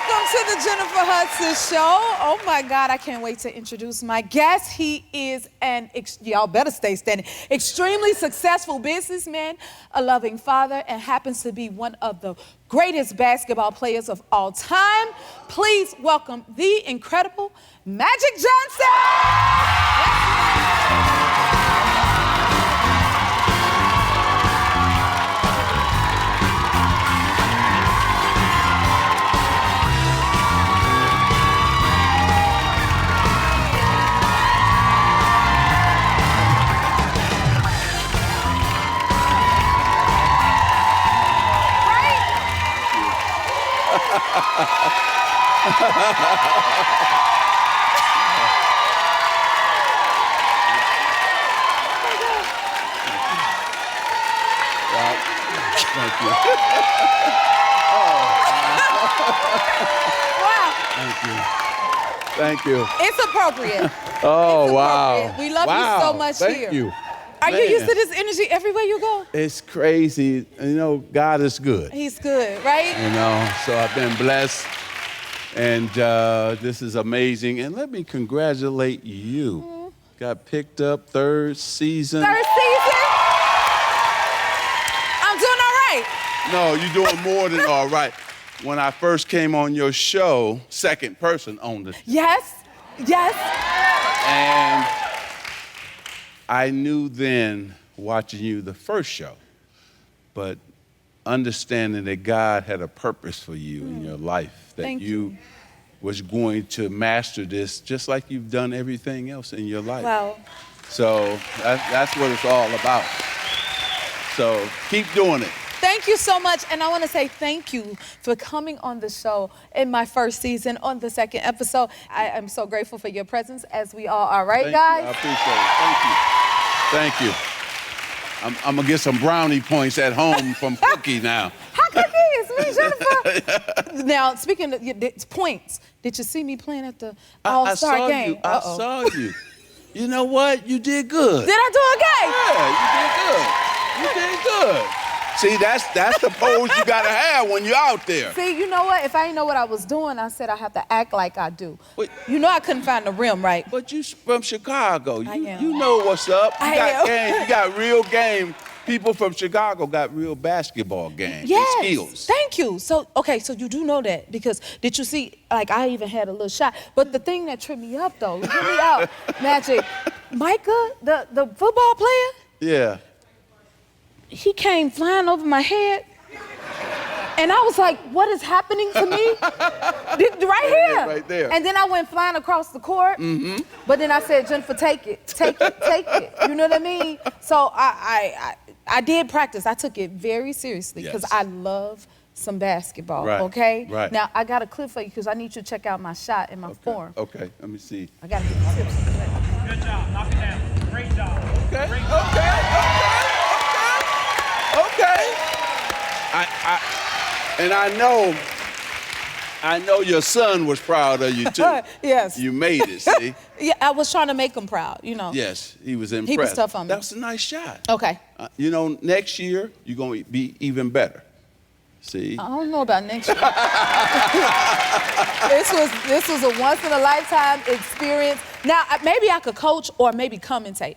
Welcome to the Jennifer Hudson Show. Oh my God, I can't wait to introduce my guest. He is y'all better stay standing, extremely successful businessman, a loving father, and happens to be one of the greatest basketball players of all time. Please welcome the incredible Magic Johnson. Thank you. Wow. Thank you. Thank you. It's appropriate. Oh, It's wow. appropriate. We love you so much here. Thank you. Are you used to this energy everywhere you go? It's crazy. You know, God is good. He's good, right? You know, so I've been blessed. And this is amazing. And let me congratulate you. Mm-hmm. Got picked up third season. Third season? I'm doing all right. No, you're doing more than all right. When I first came on your show, second person owned it. Yes, yes. And I knew then, watching you the first show, but understanding that God had a purpose for you in your life, that Thank you was going to master this just like you've done everything else in your life. Wow. So that's what it's all about. So keep doing it. Thank you so much, and I want to say thank you for coming on the show in my first season on the second episode. I am so grateful for your presence, as we all are, right, guys? I appreciate it. Thank you. Thank you. I'm gonna get some brownie points at home from Cookie now. Hi, Cookie. It's me, Jennifer. Now, speaking of points, did you see me playing at the All-Star game? I saw you. You know what? You did good. Did I do okay? Yeah, you did good. You did good. See, that's the pose you gotta have when you're out there. See, you know what? If I didn't know what I was doing, I said I have to act like I do. Wait. You know I couldn't find the rim, right? But you from Chicago. I am. You know what's up. You I got am. game. You got real game. People from Chicago got real basketball game and skills. Thank you. So, okay, so you do know that because did you see, like I even had a little shot. But the thing that tripped me up though, hear me out, Magic, Micah, the football player, Yeah. he came flying over my head. And I was like, what is happening to me? Right here. Right there. And then I went flying across the court. Mm-hmm. But then I said, Jennifer, take it. You know what I mean? So I did practice. I took it very seriously because I love some basketball, okay? Right. Now, I got a clip for you because I need you to check out my shot and my form. Okay, let me see. I got to get the tips. Good job. Knock it down. Great job. Okay, Great job. okay. And I know your son was proud of you too. Yes. You made it, see? Yeah, I was trying to make him proud, you know. Yes, he was impressed. He was tough on me. That was a nice shot. Okay. You know, next year, you're going to be even better. See? I don't know about next year. This was a once-in-a-lifetime experience. Now, maybe I could coach or maybe commentate.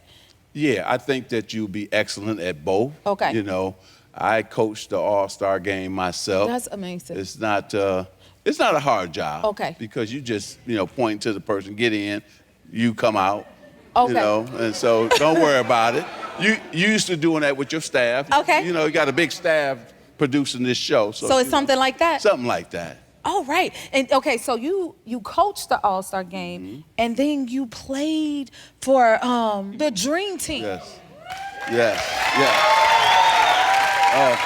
Yeah, I think that you'll be excellent at both. Okay. You know, I coached the All-Star game myself. That's amazing. It's not a hard job. Okay. Because you just, point to the person, get in, you come out. Okay. And so don't worry about it. You used to doing that with your staff. Okay. You got a big staff producing this show. So it's something like that? Something like that. Oh, right. And okay, so you coached the All-Star game, and then you played for the Dream Team. Yes. Oh.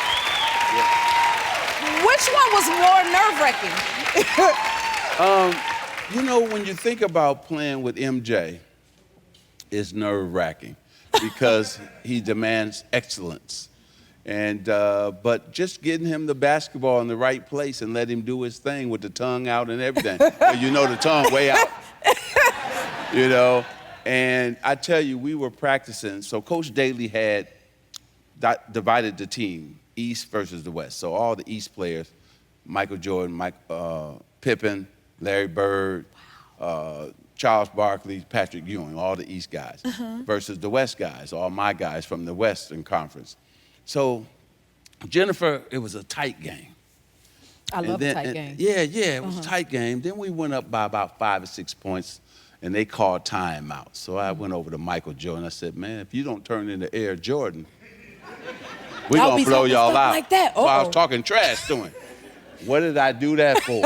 Which one was more nerve-wracking? When you think about playing with MJ, it's nerve-wracking because he demands excellence. But just getting him the basketball in the right place and let him do his thing with the tongue out and everything. Well, the tongue way out. And I tell you, we were practicing. So Coach Daly had divided the team, East versus the West. So all the East players, Michael Jordan, Pippen, Larry Bird, Charles Barkley, Patrick Ewing, all the East guys, versus the West guys, all my guys from the Western Conference. So Jennifer, it was a tight game. I love a tight game. Yeah, it was a tight game. Then we went up by about 5 or 6 points, and they called timeout. So I went over to Michael Jordan. I said, man, if you don't turn into Air Jordan, we're going to blow y'all out. Like that. So I was talking trash to him. What did I do that for?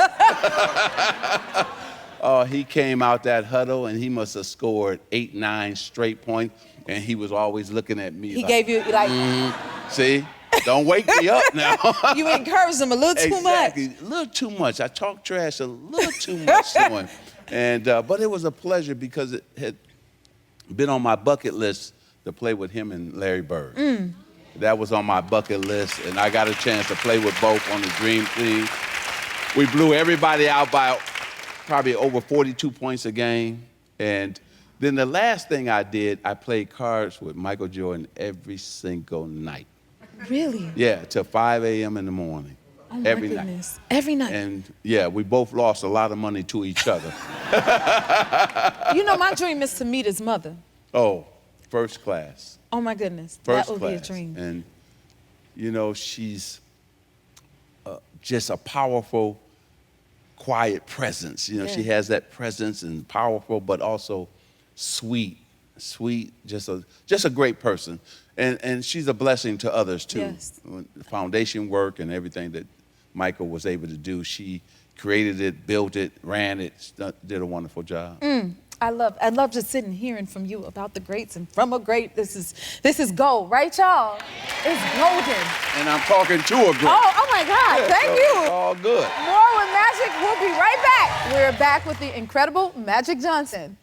Oh, he came out that huddle, and he must have scored 8, 9 straight points, and he was always looking at me. He gave you, like... See? Don't wake me up now. You encouraged him a little too much. Exactly, a little too much. I talked trash a little too much to him. And, but it was a pleasure because it had been on my bucket list to play with him and Larry Bird. That was on my bucket list, and I got a chance to play with both on the Dream Team. We blew everybody out by probably over 42 points a game. And then the last thing I did, I played cards with Michael Jordan every single night. Really? Yeah, till 5 a.m. in the morning. Oh, every my night. goodness. Every night. And yeah, we both lost a lot of money to each other. You know, my dream is to meet his mother. Oh, first class. Oh, my goodness. First that would class. be a dream. And, you know, she's just a powerful, quiet presence. You know, she has that presence and powerful, but also sweet, just a great person. And she's a blessing to others, too. Yes. The foundation work and everything that Michael was able to do, she created it, built it, ran it, did a wonderful job. I love just sitting hearing from you about the greats, and from a great, this is gold, right, y'all? It's golden. And I'm talking to a great. Oh my God, thank you. All good. More with Magic, we'll be right back. We're back with the incredible Magic Johnson.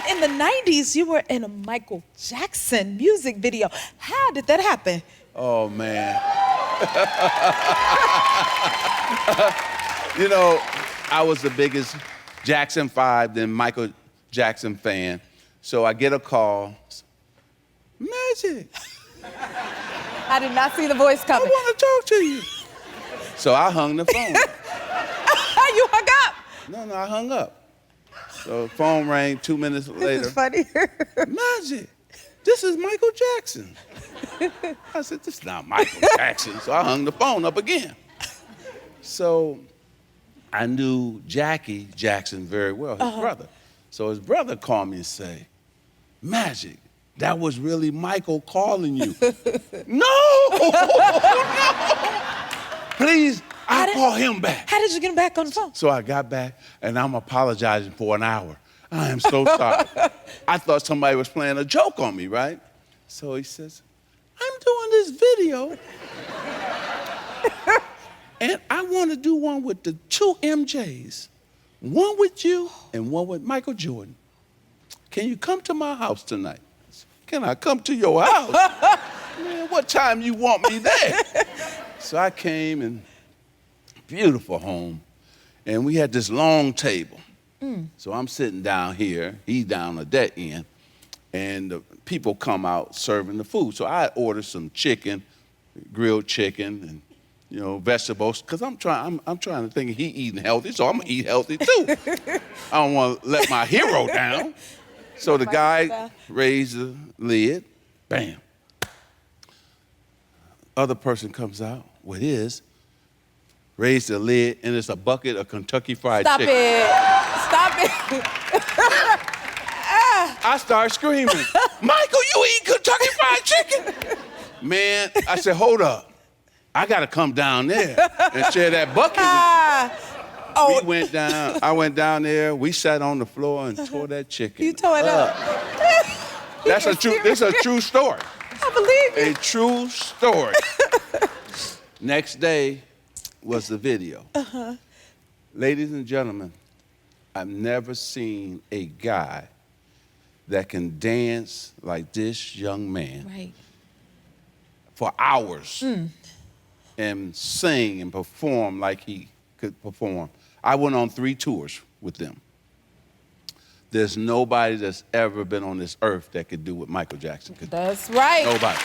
In the 90s, you were in a Michael Jackson music video. How did that happen? Oh, man. You know, I was the biggest Jackson 5, then Michael Jackson fan. So I get a call. Magic. I did not see the voice I coming. want to talk to you. So I hung the phone. You hung up. No, I hung up. So the phone rang 2 minutes later. This is funny. Magic, this is Michael Jackson. I said, this is not Michael Jackson. So I hung the phone up again. So I knew Jackie Jackson very well, his brother. So his brother called me and said, Magic, that was really Michael calling you. No! Please, I'll call him back. How did you get him back on the phone? So I got back, and I'm apologizing for an hour. I am so sorry. I thought somebody was playing a joke on me, right? So he says, I'm doing this video, and I want to do one with the 2 MJs, one with you and one with Michael Jordan. Can you come to my house tonight? Can I come to your house? Man, what time you want me there? So I came, and beautiful home, and we had this long table. So I'm sitting down here, he's down at that end, and the people come out serving the food. So I ordered some chicken, grilled chicken, and vegetables, because I'm trying to think he eating healthy, so I'm gonna eat healthy too. I don't want to let my hero down. So the guy raised the lid, bam. Other person comes out with his, raised the lid, and it's a bucket of Kentucky Fried Chicken. Stop it. I start screaming, Michael, you eat Kentucky Fried Chicken? Man, I said, hold up. I got to come down there and share that bucket with you. We went down. I went down there. We sat on the floor and tore that chicken. You tore it up. This is a true story. I believe you. A true story. Next day was the video. Ladies and gentlemen, I've never seen a guy that can dance like this young man for hours and sing and perform like he could perform. I went on 3 tours with them. There's nobody that's ever been on this earth that could do what Michael Jackson could do. That's right. Nobody.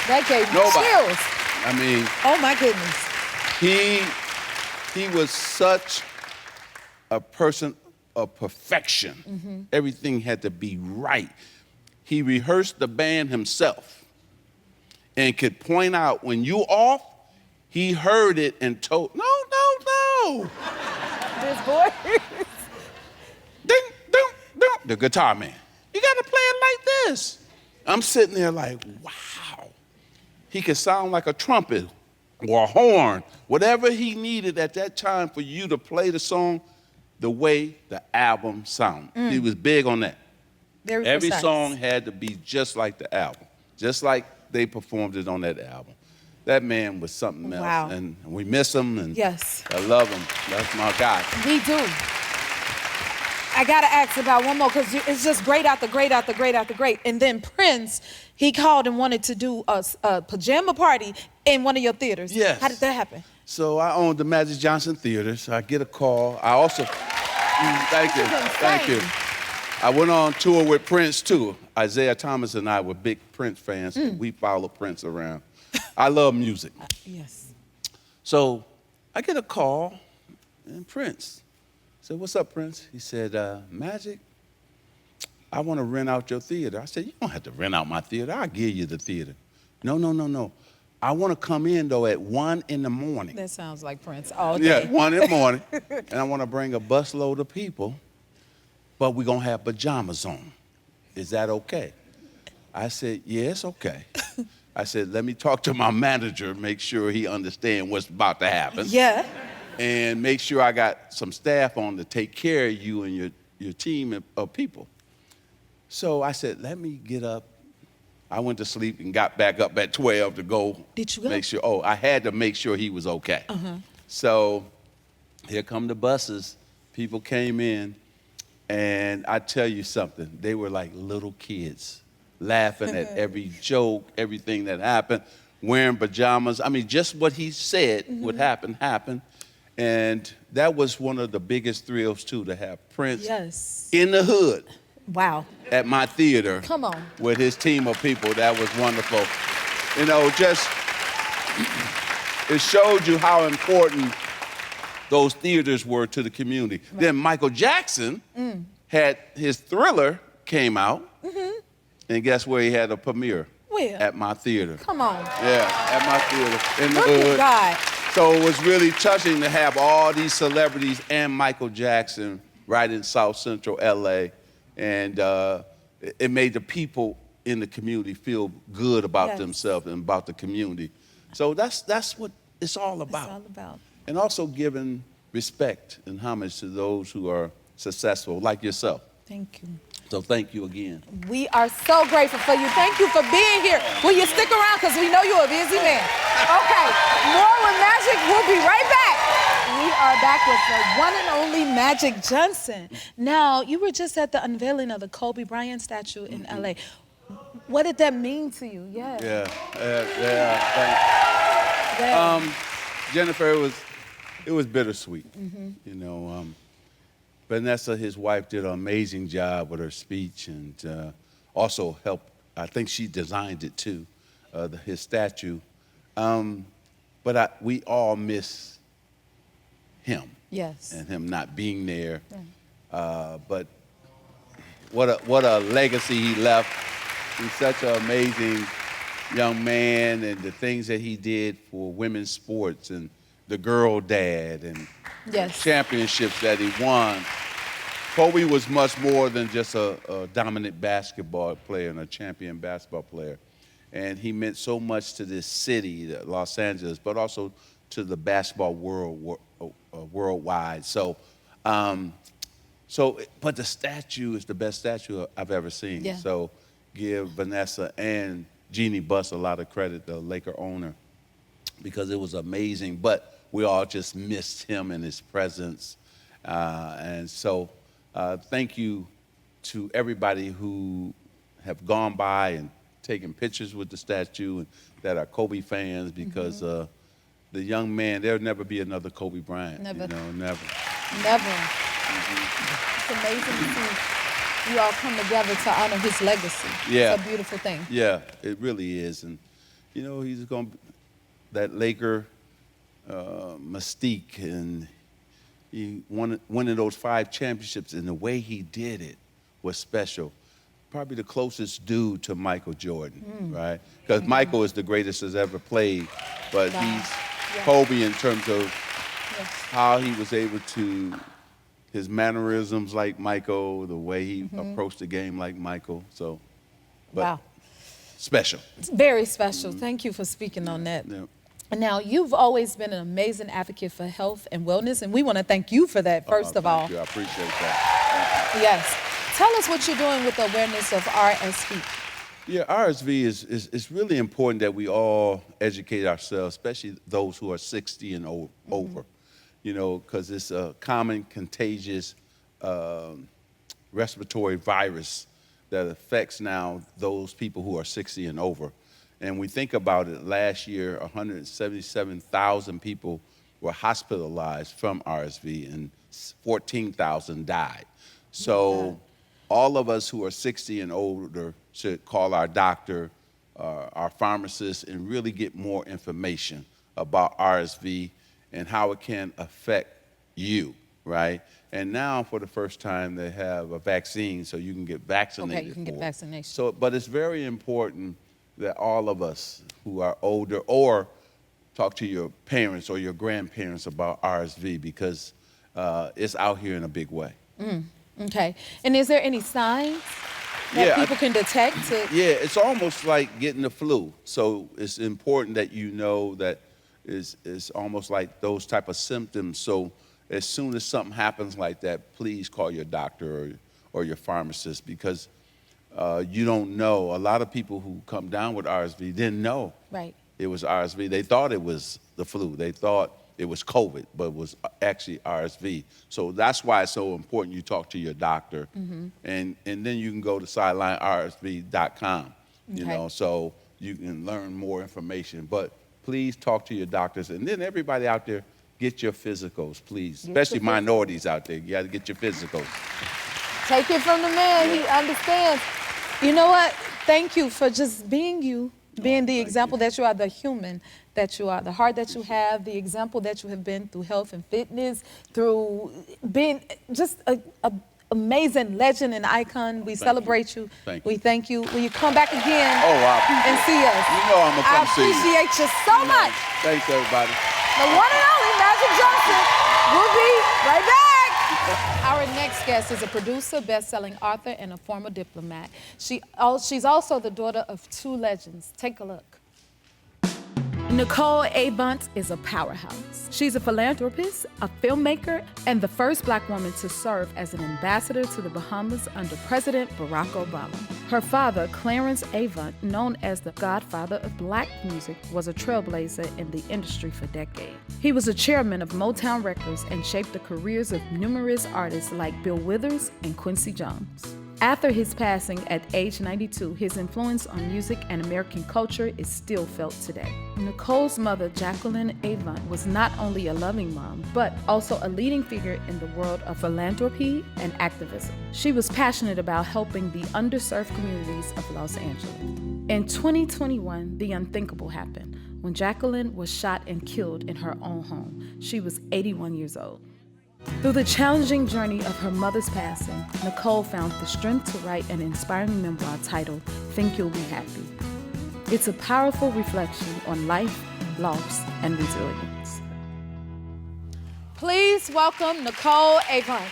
That gave me chills. I mean, Oh my goodness. He was such a person of perfection. Everything had to be right. He rehearsed the band himself and could point out when you off, he heard it and told, no. This boy. Ding, ding, ding. The guitar man. You gotta play it like this. I'm sitting there like, wow. He could sound like a trumpet or a horn, whatever he needed at that time for you to play the song the way the album sounded. He was big on that. Very Every precise. song had to be just like the album, just like they performed it on that album. That man was something else. Wow. And we miss him, and Yes. I love him. That's my guy. We do. I gotta ask about one more because it's just great after great after great after great. And then Prince, he called and wanted to do a pajama party in one of your theaters. Yes. How did that happen? So I owned the Magic Johnson Theater, so I get a call. I also, thank you. I went on tour with Prince too. Isaiah Thomas and I were big Prince fans. We followed Prince around. I love music. Yes. So I get a call, and Prince said, what's up, Prince? He said, Magic, I want to rent out your theater. I said, you don't have to rent out my theater. I'll give you the theater. No. I want to come in, though, at 1 in the morning. That sounds like Prince all day. Yeah, 1 in the morning. And I want to bring a busload of people, but we're going to have pajamas on. Is that okay? I said, yeah, it's okay. I said, let me talk to my manager, make sure he understands what's about to happen. Yeah. And make sure I got some staff on to take care of you and your team of people. So I said, let me get up. I went to sleep and got back up at 12 to go. Did you go? Make sure, I had to make sure he was okay. So here come the buses. People came in, and I tell you something, they were like little kids, laughing at every joke, everything that happened, wearing pajamas. I mean, just what he said would happen, happened. And that was one of the biggest thrills, too, to have Prince in the hood. Wow. At my theater. Come on. With his team of people. That was wonderful. You know, just, it showed you how important those theaters were to the community. Right. Then Michael Jackson had his Thriller came out. And guess where he had a premiere? Where? At my theater. Come on. Yeah, at my theater. In the Look hood. at God. So it was really touching to have all these celebrities and Michael Jackson right in South Central LA. And it made the people in the community feel good about themselves and about the community. So that's what it's all about. It's all about. And also giving respect and homage to those who are successful, like yourself. Thank you. So thank you again. We are so grateful for you. Thank you for being here. Will you stick around? Because we know you're a busy man. Okay, more with Magic. We'll be right back. We are back with the one and only Magic Johnson. Now, you were just at the unveiling of the Kobe Bryant statue in LA. What did that mean to you? Yeah. Jennifer, it was bittersweet. You know, Vanessa, his wife, did an amazing job with her speech and also helped. I think she designed it too, his statue. But we all miss him. Yes. And him not being there. Yeah. But what a legacy he left. He's such an amazing young man, and the things that he did for women's sports and the girl dad and championships that he won. Kobe was much more than just a dominant basketball player and a champion basketball player. And he meant so much to this city, Los Angeles, but also to the basketball world worldwide. So, but the statue is the best statue I've ever seen. Yeah. So give Vanessa and Jeannie Buss a lot of credit, the Laker owner, because it was amazing. But we all just missed him and his presence. And so thank you to everybody who have gone by and taken pictures with the statue and that are Kobe fans, because the young man, there'll never be another Kobe Bryant. Never. You know, never. Never. It's amazing to see you all come together to honor his legacy. Yeah. It's a beautiful thing. Yeah, it really is. And, you know, he's going to, that Laker mystique, and he winning those 5 championships, and the way he did it was special. Probably the closest dude to Michael Jordan, right? Because Michael is the greatest has ever played, but he's Kobe in terms of how he was able to, his mannerisms like Michael, the way he approached the game like Michael. So, but special. It's very special. Thank you for speaking on that. Yeah. Now, you've always been an amazing advocate for health and wellness, and we want to thank you for that, first of all. Thank you. I appreciate that. Yes. Tell us what you're doing with the awareness of RSV. Yeah, RSV is really important that we all educate ourselves, especially those who are 60 and over, you know, because it's a common contagious respiratory virus that affects now those people who are 60 and over. And we think about it, last year, 177,000 people were hospitalized from RSV and 14,000 died. So all of us who are 60 and older should call our doctor, our pharmacist, and really get more information about RSV and how it can affect you, right? And now, for the first time, they have a vaccine, so you can get vaccinated. Okay, you can get vaccination. So, but it's very important that all of us who are older, or talk to your parents or your grandparents about RSV, because it's out here in a big way. Okay. And is there any signs that people can detect? Yeah, it's almost like getting the flu. So it's important that you know that it's almost like those type of symptoms. So as soon as something happens like that, please call your doctor or your pharmacist, because you don't know. A lot of people who come down with RSV didn't know it was RSV. They thought it was the flu. They thought it was COVID, but it was actually RSV. So that's why it's so important you talk to your doctor, and then you can go to sidelinersv.com, you know, so you can learn more information. But please talk to your doctors, and then everybody out there, get your physicals, please, especially minorities out there. You got to get your physicals. Take it from the man. He understands. You know what? Thank you for just being you, being the example that you are, the human that you are, the heart that you have, the example that you have been through health and fitness, through being just an amazing legend and icon. We celebrate you. Thank We you. thank you. Will you come back again and see us? You know I'm going to I come see you. appreciate you so much. Thanks, everybody. The one and only Magic Johnson will be right back. Our next guest is a producer, best-selling author, and a former diplomat. She's also the daughter of 2 legends. Take a look. Nicole Avant is a powerhouse. She's a philanthropist, a filmmaker, and the first Black woman to serve as an ambassador to the Bahamas under President Barack Obama. Her father, Clarence Avant, known as the godfather of Black music, was a trailblazer in the industry for decades. He was a chairman of Motown Records and shaped the careers of numerous artists like Bill Withers and Quincy Jones. After his passing at age 92, his influence on music and American culture is still felt today. Nicole's mother, Jacqueline Avant, was not only a loving mom, but also a leading figure in the world of philanthropy and activism. She was passionate about helping the underserved communities of Los Angeles. In 2021, the unthinkable happened when Jacqueline was shot and killed in her own home. She was 81 years old. Through the challenging journey of her mother's passing, Nicole found the strength to write an inspiring memoir titled Think You'll Be Happy. It's a powerful reflection on life, loss, and resilience. Please welcome Nicole Avant.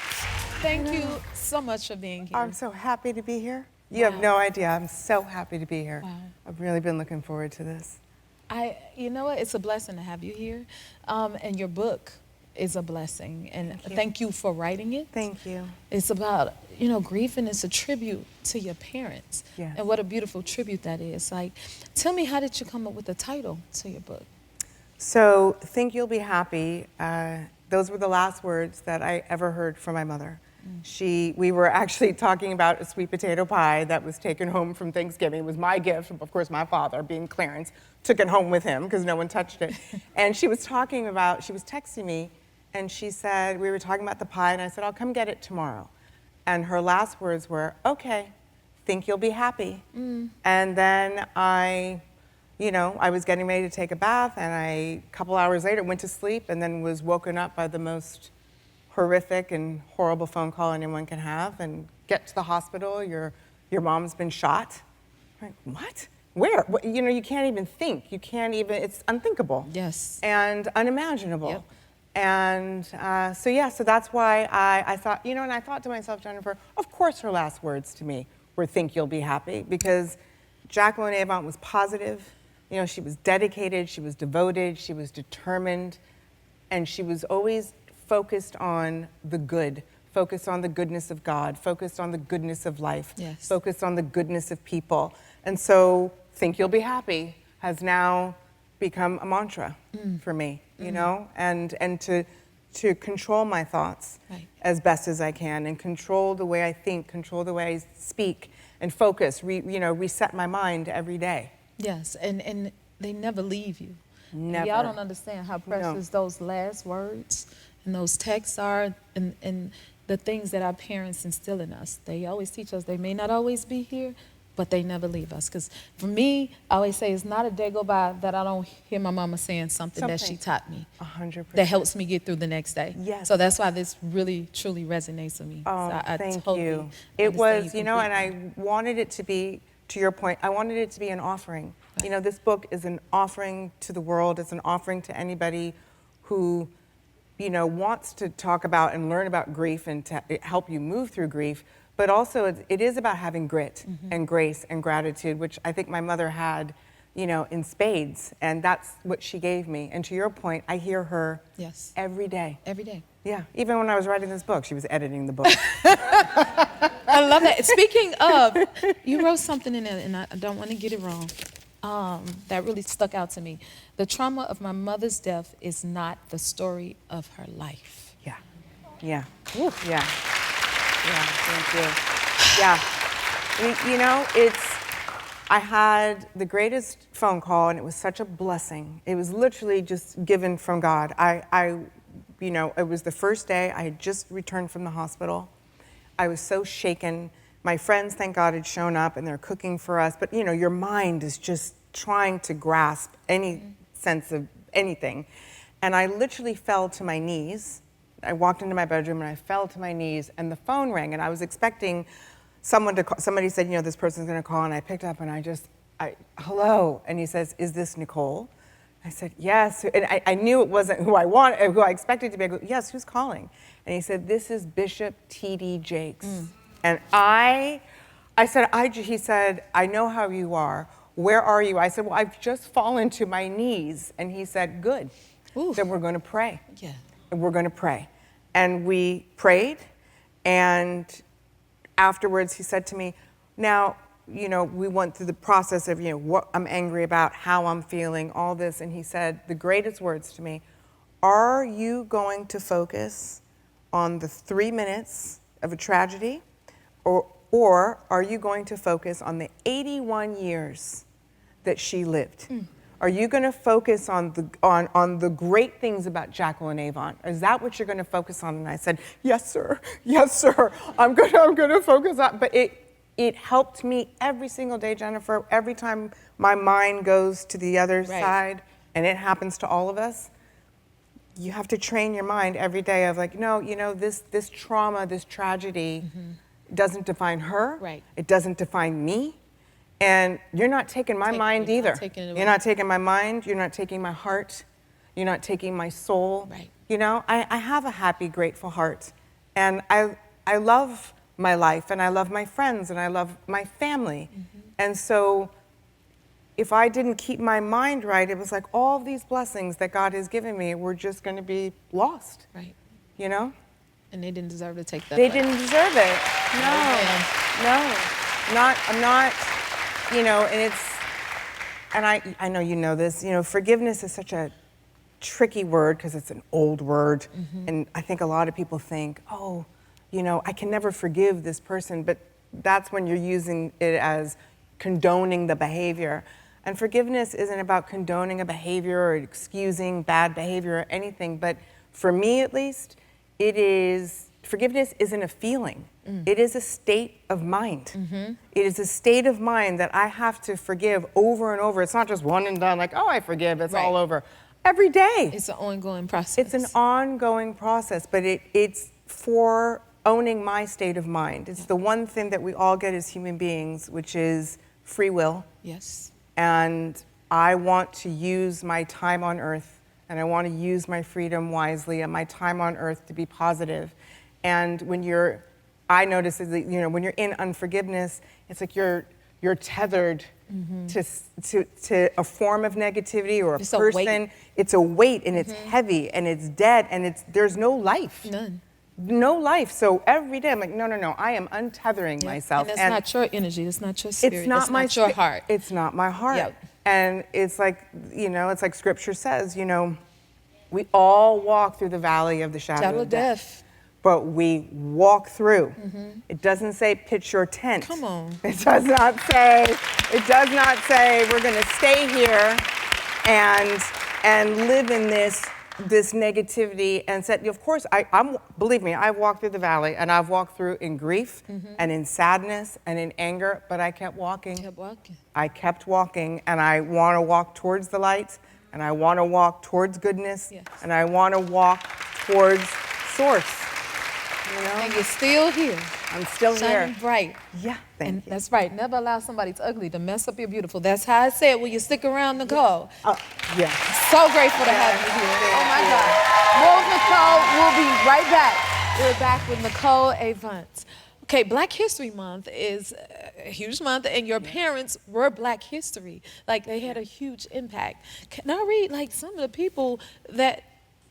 Thank you so much for being here. I'm so happy to be here. You have no idea. I'm so happy to be here. Wow. I've really been looking forward to this. You know what? It's a blessing to have you here. And your book is a blessing. And thank you for writing it. Thank you. It's about, grief, and it's a tribute to your parents. Yes. And what a beautiful tribute that is. Like, tell me, how did you come up with the title to your book? So, Think You'll Be Happy. Those were the last words that I ever heard from my mother. We were actually talking about a sweet potato pie that was taken home from Thanksgiving. It was my gift. Of course, my father, being Clarence, took it home with him because no one touched it. And she was texting me, and she said, we were talking about the pie, and I said, I'll come get it tomorrow. And her last words were, okay, think you'll be happy. And then I you know, I was getting ready to take a bath, and a couple hours later went to sleep and then was woken up by the most horrific and horrible phone call anyone can have, and get to the hospital, your mom's been shot. I'm like, what? Where? What? You know, you can't even think. You can't even, it's unthinkable. Yes. And unimaginable. Yep. And so that's why I thought, you know, and I thought to myself, Jennifer, of course her last words to me were "think you'll be happy," because Jacqueline Avant was positive. You know, she was dedicated, she was devoted, she was determined, and she was always focused on the good, focused on the goodness of God, focused on the goodness of life, Yes. focused on the goodness of people. And so "think you'll be happy" has now become a mantra for me, you know, and to control my thoughts Right. as best as I can, and control the way I think, control the way I speak, and focus, reset my mind every day. Yes, and they never leave you. Never. Y'all don't understand how precious those last words and those texts are, and the things that our parents instill in us. They always teach us they may not always be here, but they never leave us. Because for me, I always say it's not a day go by that I don't hear my mama saying something that she taught me 100%. that helps me get through the next day. Yes. So that's why this really, truly resonates with me. Oh, So I thank totally you. It understand was, you know, and completely. I wanted it to be, to your point, I wanted it to be an offering. You know, this book is an offering to the world. It's an offering to anybody who, you know, wants to talk about and learn about grief and to help you move through grief. But also, it is about having grit and grace and gratitude, which I think my mother had, you know, in spades. And that's what she gave me. And to your point, I hear her Yes. every day. Every day. Yeah, even when I was writing this book, she was editing the book. I love that. Speaking of, you wrote something in there, and I don't want to get it wrong, that really stuck out to me. The trauma of my mother's death is not the story of her life. Yeah, yeah, Woo. Yeah, yeah, thank you. Yeah, you know, I had the greatest phone call, and it was such a blessing. It was literally just given from God. You know, it was the first day I had just returned from the hospital. I was so shaken. My friends, thank God, had shown up, and they're cooking for us. But, you know, your mind is just trying to grasp any sense of anything. And I literally fell to my knees. I walked into my bedroom, and I fell to my knees, and the phone rang, and I was expecting someone to call. Somebody said, you know, this person's going to call, and I picked up, and hello. And he says, "Is this Nicole?" I said, "Yes." And I knew it wasn't who I expected to be. I go, "Yes, who's calling?" And he said, "This is Bishop T.D. Jakes." And he said, "I know how you are. Where are you?" I said, "Well, I've just fallen to my knees." And he said, "Good. Oof. Then we're going to pray." Yeah. And we're going to pray. And we prayed. And afterwards, he said to me, "Now, you know, we went through the process of, you know, what I'm angry about, how I'm feeling, all this." And he said the greatest words to me: "Are you going to focus on the 3 minutes of a tragedy, or are you going to focus on the 81 years that she lived? Are you going to focus on the great things about Jacqueline Avant? Is that what you're going to focus on?" And I said, "Yes, sir. Yes, sir. I'm going to focus on." But it helped me every single day, Jennifer. Every time my mind goes to the other side, and it happens to all of us, you have to train your mind every day of like, no, you know, this trauma, this tragedy doesn't define her. Right. It doesn't define me. And you're not taking my mind either. You're not taking my mind. You're not taking my heart. You're not taking my soul. Right. You know, I have a happy, grateful heart. And I love my life, and I love my friends, and I love my family. And so if I didn't keep my mind right, it was like all these blessings that God has given me were just going to be lost. Right. You know? And they didn't deserve to take that. They fight. didn't deserve it. I'm not, you know, and it's, and I know you know this, you know, forgiveness is such a tricky word because it's an old word. And I think a lot of people think, oh, you know, I can never forgive this person, but that's when you're using it as condoning the behavior. And forgiveness isn't about condoning a behavior or excusing bad behavior or anything, but for me at least, forgiveness isn't a feeling. It is a state of mind. It is a state of mind that I have to forgive over and over. It's not just one and done, like, oh, I forgive, it's all over. Every day. It's an ongoing process. It's an ongoing process, but it's for owning my state of mind. It's the one thing that we all get as human beings, which is free will. Yes. And I want to use my time on earth, and I want to use my freedom wisely and my time on earth to be positive. And I notice that, when you're in unforgiveness, it's like you're tethered to a form of negativity or a person. It's a weight, and it's heavy, and it's dead, and there's no life. None. No life. So every day I'm like, no, I am untethering myself. And that's not your energy. It's not your spirit. It's not your heart. It's not my heart. Yep. And it's like, it's like Scripture says, we all walk through the valley of the shadow of death. But we walk through. It doesn't say pitch your tent. Come on. It does not say we're going to stay here and live in this negativity and said, of course, believe me, I've walked through the valley, and I've walked through in grief and in sadness and in anger, but I kept walking. I kept walking, and I want to walk towards the light, and I want to walk towards goodness, and I want to walk towards source. And you're still here. I'm still shining here. bright. Yeah, thank you. That's right. Never allow somebody's ugly to mess up your beautiful. That's how I say it when you stick around, Nicole. Yeah. So grateful to have you here. Oh my God. More with Nicole. We'll be right back. We're back with Nicole Avant. Okay, Black History Month is a huge month, and your parents were Black history. Like, they had a huge impact. Can I read, some of the people that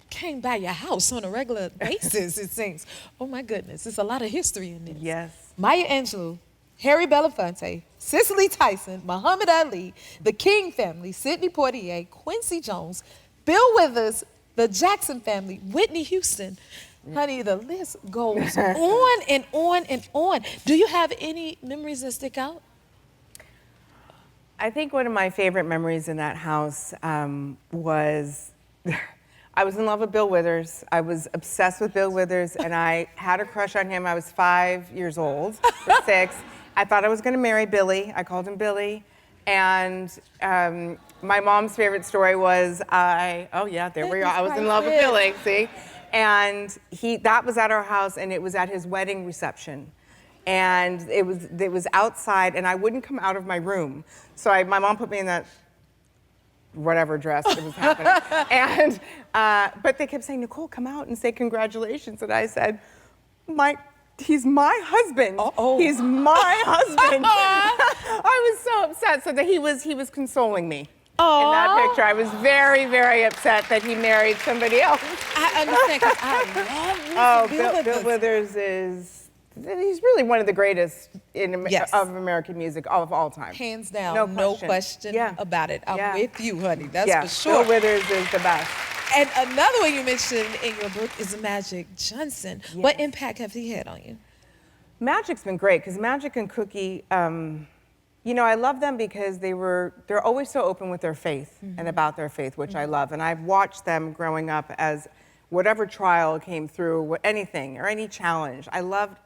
came by your house on a regular basis, it seems? Oh my goodness, there's a lot of history in this. Yes. Maya Angelou, Harry Belafonte, Cicely Tyson, Muhammad Ali, the King family, Sidney Poitier, Quincy Jones, Bill Withers, the Jackson family, Whitney Houston. Honey, the list goes on and on and on. Do you have any memories that stick out? I think one of my favorite memories in that house was I was in love with Bill Withers. I was obsessed with Bill Withers, and I had a crush on him. I was 5 years old, or 6. I thought I was going to marry Billy. I called him Billy. And my mom's favorite story was there we are. I was in love with Billy, see? And that was at our house, and it was at his wedding reception. And it was outside, and I wouldn't come out of my room. So my mom put me in that whatever dress it was happening. And but they kept saying, Nicole, come out and say congratulations. And I said, he's my husband. He's my husband. I was so upset. So that he was consoling me. In that picture, I was very, very upset that he married somebody else. I understand, because I love Bill Withers he's really one of the greatest of American music of all time. Hands down, no question about it. I'm with you, honey, that's for sure. Bill Withers is the best. And another one you mentioned in your book is Magic Johnson. Yes. What impact have he had on you? Magic's been great, because Magic and Cookie, I love them because they're always so open with their faith and about their faith, which I love. And I've watched them growing up as whatever trial came through, anything or any challenge. I love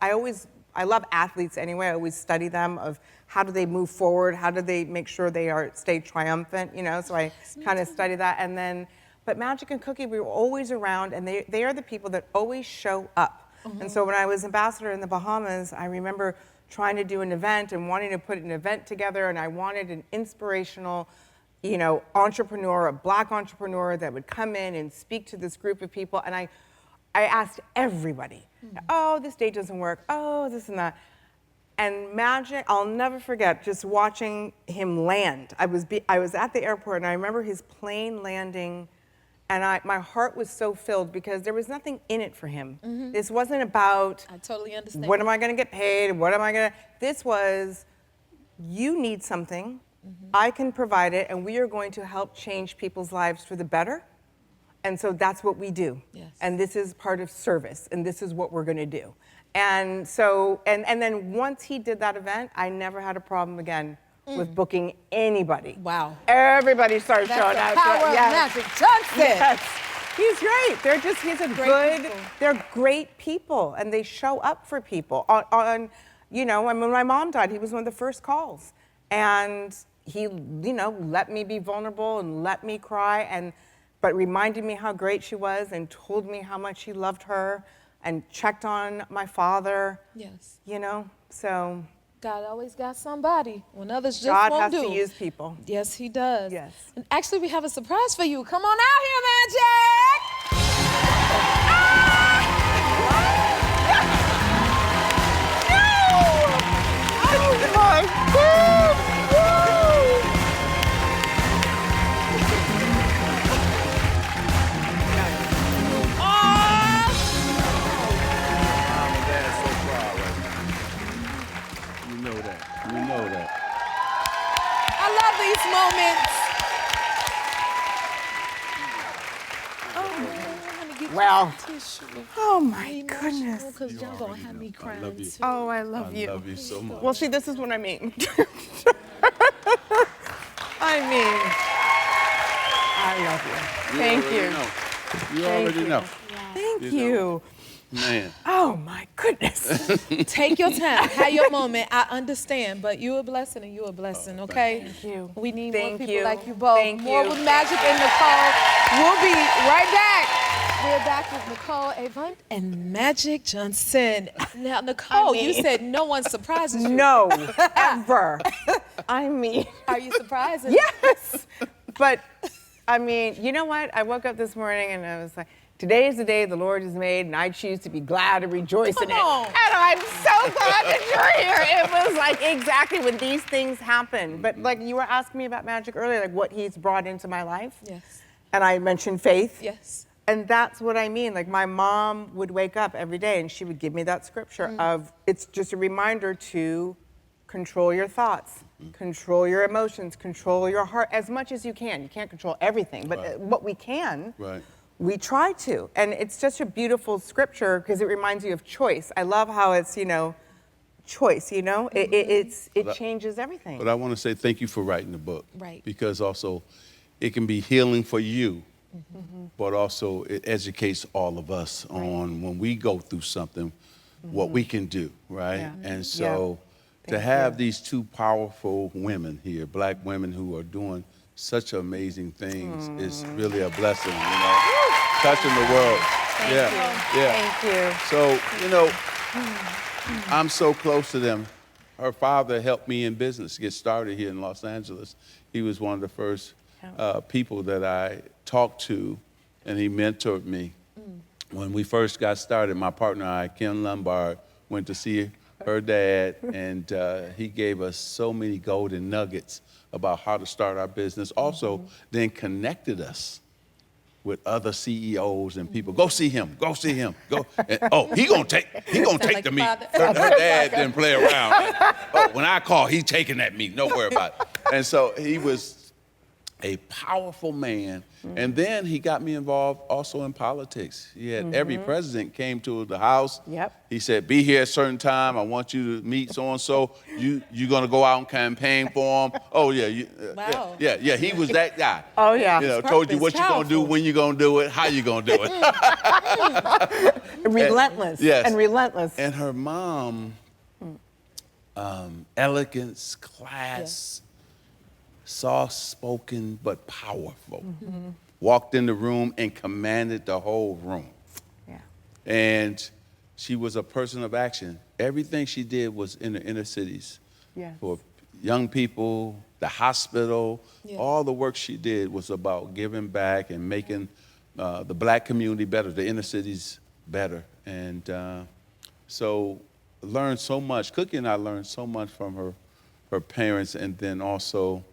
athletes anyway. I always study them of how do they move forward, how do they make sure they stay triumphant, so I kind of study that. But Magic and Cookie, we were always around, and they are the people that always show up. And so when I was ambassador in the Bahamas, I remember trying to do an event and wanting to put an event together, and I wanted an inspirational entrepreneur, a Black entrepreneur that would come in and speak to this group of people. And I asked everybody, this date doesn't work, this and that. And Magic, I'll never forget just watching him land. I was at the airport, and I remember his plane landing, and my heart was so filled because there was nothing in it for him. This wasn't about, I totally understand. What am I going to get paid? This was, you need something. I can provide it, and we are going to help change people's lives for the better. And so that's what we do. Yes. And this is part of service, and this is what we're going to do. And so, and then once he did that event, I never had a problem again with booking anybody. Wow. Everybody started showing up. That's the power of Magic Johnson. Yes. He's great. He's a Great people. they're great people, and they show up for people. You know, and when my mom died, he was one of the first calls. And he, you know, let me be vulnerable and let me cry, but reminded me how great she was and told me how much he loved her and checked on my father. Yes. You know, so. God always got somebody when others just God won't has do. to use people. Yes, he does. Yes. And actually, we have a surprise for you. Come on out here, Magic! Oh my God! You know that. You know that. I love these moments. Well, oh my my goodness. Because y'all gonna have me crying love you. too. Oh, I love you. I love you so much. Well, see, this is what I mean. I mean, I love you. Thank already you. know. You Thank already you. know. Thank You you. know. Man. Oh my goodness. Take your time. Have your moment. I understand, but you a blessing and you a blessing, okay? Thank you. We need more Thank people you. like you both. Thank More you. with Magic and Nicole. We'll be right back. We're back with Nicole Avant and Magic Johnson. Now, Nicole, you said no one surprises you. No, ever. I mean, Are you surprised? yes. But I mean, you know what? I woke up this morning and I was like, today is the day the Lord has made, and I choose to be glad and rejoice in it. Come on. And I'm so glad that you're here. It was like exactly when these things happen. But like you were asking me about Magic earlier, like what he's brought into my life. Yes. And I mentioned faith. Yes. And that's what I mean. Like my mom would wake up every day and she would give me that scripture of, it's just a reminder to control your thoughts, control your emotions, control your heart as much as you can. You can't control everything, but what we can, we try to. And it's such a beautiful scripture because it reminds you of choice. I love how it's, you know, choice, you know? It changes everything. But I want to say thank you for writing the book. Right. Because also it can be healing for you, but also it educates all of us on when we go through something, what we can do, right? Yeah. And so to Thank have you. these two powerful women here, black women who are doing such amazing things is really a blessing, you know? Touching the world. Thank yeah. you. Yeah. Thank you. So, you know, I'm so close to them. Her father helped me in business get started here in Los Angeles. He was one of the first people that I talked to, and he mentored me. When we first got started, my partner and I, Ken Lombard, went to see her dad, and he gave us so many golden nuggets about how to start our business. Also, then connected us with other CEOs and people. Go see him. Go see him. Go. And, he gonna take like the meet. father. Her dad didn't play around. When I call, he's taking that meet. Don't worry about it. And so he was a powerful man. And then he got me involved also in politics. He had every president came to the house. Yep. He said, be here at a certain time. I want you to meet so-and-so. You're going to go out and campaign for him. Oh, yeah. Wow. Yeah, he was that guy. Oh, yeah. You know, His told you purpose, what you're going to do, powerful. when you're going to do it, how you're going to do it. Relentless. Yes. And relentless. And her mom, elegance, class, soft-spoken but powerful. Walked in the room and commanded the whole room. Yeah. And she was a person of action. Everything she did was in the inner cities. Yes. For young people, the hospital, Yeah. all the work she did was about giving back and making the black community better, the inner cities better. And so learned so much. Cookie and I learned so much from her parents, and then also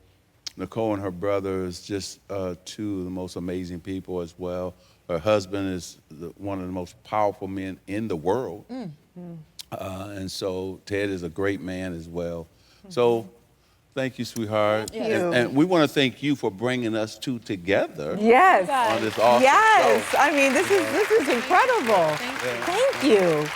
Nicole and her brother is just two of the most amazing people as well. Her husband is one of the most powerful men in the world. And so Ted is a great man as well. So thank you, sweetheart. Thank you. And we want to thank you for bringing us two together Yes. on this awesome Yes. show. I mean, this is incredible. Thank you.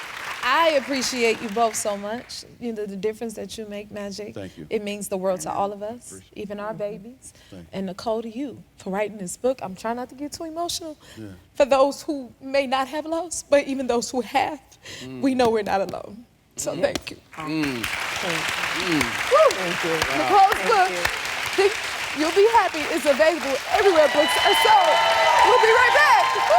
I appreciate you both so much. You know, the difference that you make, Magic. Thank you. It means the world to all of us, even our babies. Thank you. And Nicole, to you for writing this book. I'm trying not to get too emotional. Yeah. For those who may not have lost, but even those who have, we know we're not alone. So thank you. Thank you. Thank you. Nicole's book, Think You'll Be Happy, is available everywhere books are sold. We'll be right back. Woo!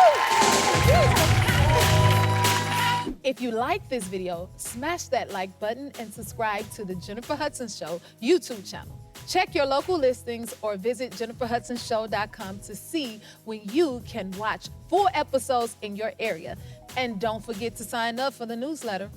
If you like this video, smash that like button and subscribe to the Jennifer Hudson Show YouTube channel. Check your local listings or visit jenniferhudsonshow.com to see when you can watch full episodes in your area. And don't forget to sign up for the newsletter.